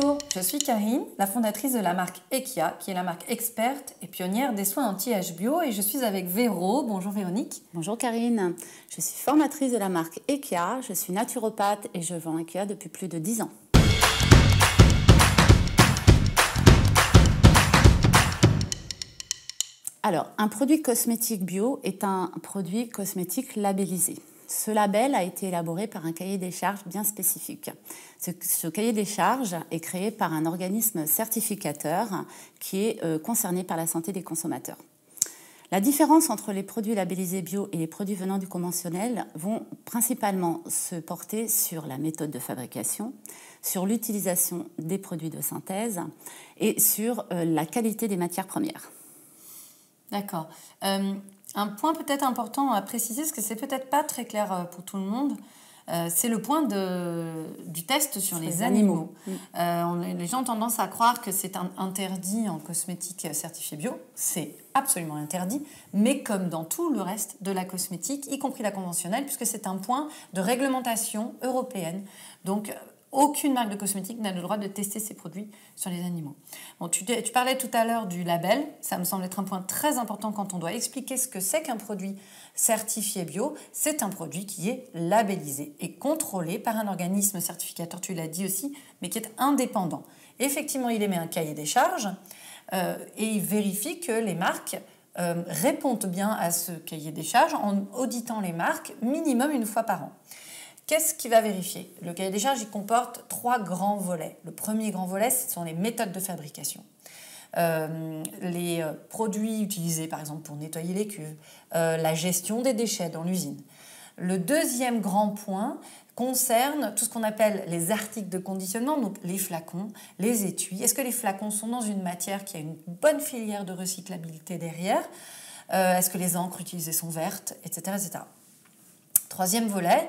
Bonjour, je suis Karine, la fondatrice de la marque Ekia, qui est la marque experte et pionnière des soins anti-âge bio, et je suis avec Véro. Bonjour Véronique. Bonjour Karine, je suis formatrice de la marque Ekia, je suis naturopathe et je vends Ekia depuis plus de 10 ans. Alors, un produit cosmétique bio est un produit cosmétique labellisé. Ce label a été élaboré par un cahier des charges bien spécifique. Ce cahier des charges est créé par un organisme certificateur qui est concerné par la santé des consommateurs. La différence entre les produits labellisés bio et les produits venant du conventionnel vont principalement se porter sur la méthode de fabrication, sur l'utilisation des produits de synthèse et sur la qualité des matières premières. D'accord. Un point peut-être important à préciser, parce que c'est peut-être pas très clair pour tout le monde, c'est le point du test sur les animaux. Les gens ont tendance à croire que c'est interdit en cosmétique certifiée bio. C'est absolument interdit, mais comme dans tout le reste de la cosmétique, y compris la conventionnelle, puisque c'est un point de réglementation européenne. Donc, aucune marque de cosmétique n'a le droit de tester ses produits sur les animaux. Bon, tu parlais tout à l'heure du label. Ça me semble être un point très important quand on doit expliquer ce que c'est qu'un produit certifié bio. C'est un produit qui est labellisé et contrôlé par un organisme certificateur, tu l'as dit aussi, mais qui est indépendant. Effectivement, il émet un cahier des charges et il vérifie que les marques répondent bien à ce cahier des charges en auditant les marques minimum une fois par an. Qu'est-ce qu'il va vérifier? Le cahier des charges, il comporte 3 grands volets. Le premier grand volet, ce sont les méthodes de fabrication. Les produits utilisés, par exemple, pour nettoyer les cuves, la gestion des déchets dans l'usine. Le deuxième grand point concerne tout ce qu'on appelle les articles de conditionnement, donc les flacons, les étuis. Est-ce que les flacons sont dans une matière qui a une bonne filière de recyclabilité derrière? Est-ce que les encres utilisées sont vertes, etc., etc. Troisième volet,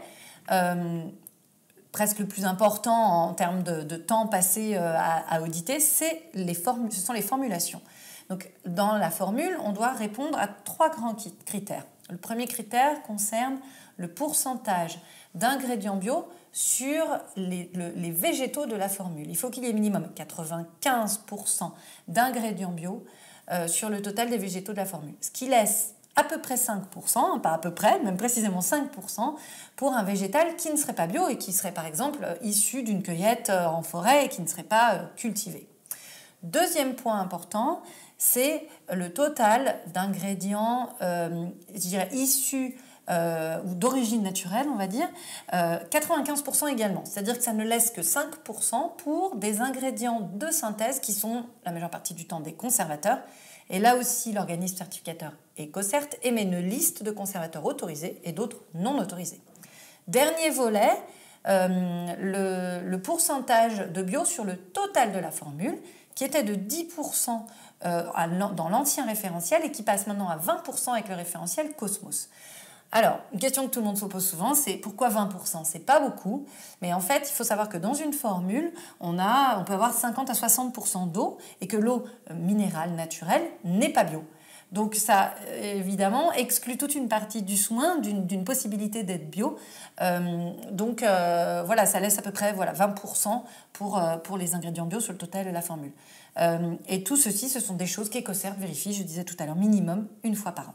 presque le plus important en termes de temps passé à auditer, ce sont les formulations. Donc, dans la formule, on doit répondre à 3 grands critères. Le premier critère concerne le pourcentage d'ingrédients bio sur les végétaux de la formule. Il faut qu'il y ait minimum 95% d'ingrédients bio sur le total des végétaux de la formule, ce qui laisse à peu près 5%, pas à peu près, même précisément 5%, pour un végétal qui ne serait pas bio et qui serait par exemple issu d'une cueillette en forêt et qui ne serait pas cultivé. Deuxième point important, c'est le total d'ingrédients issus ou d'origine naturelle, on va dire, 95% également. C'est-à-dire que ça ne laisse que 5% pour des ingrédients de synthèse qui sont la majeure partie du temps des conservateurs. Et là aussi, l'organisme certificateur EcoCert émet une liste de conservateurs autorisés et d'autres non autorisés. Dernier volet, le pourcentage de bio sur le total de la formule, qui était de 10% dans l'ancien référentiel et qui passe maintenant à 20% avec le référentiel Cosmos. Alors, une question que tout le monde se pose souvent, c'est pourquoi 20%? C'est pas beaucoup, mais en fait, il faut savoir que dans une formule, on peut avoir 50 à 60% d'eau et que l'eau minérale naturelle n'est pas bio. Donc ça, évidemment, exclut toute une partie du soin, d'une possibilité d'être bio. Voilà, ça laisse à peu près 20% pour les ingrédients bio sur le total de la formule. Et tout ceci, ce sont des choses qu'EcoCert vérifie, je disais tout à l'heure, minimum une fois par an.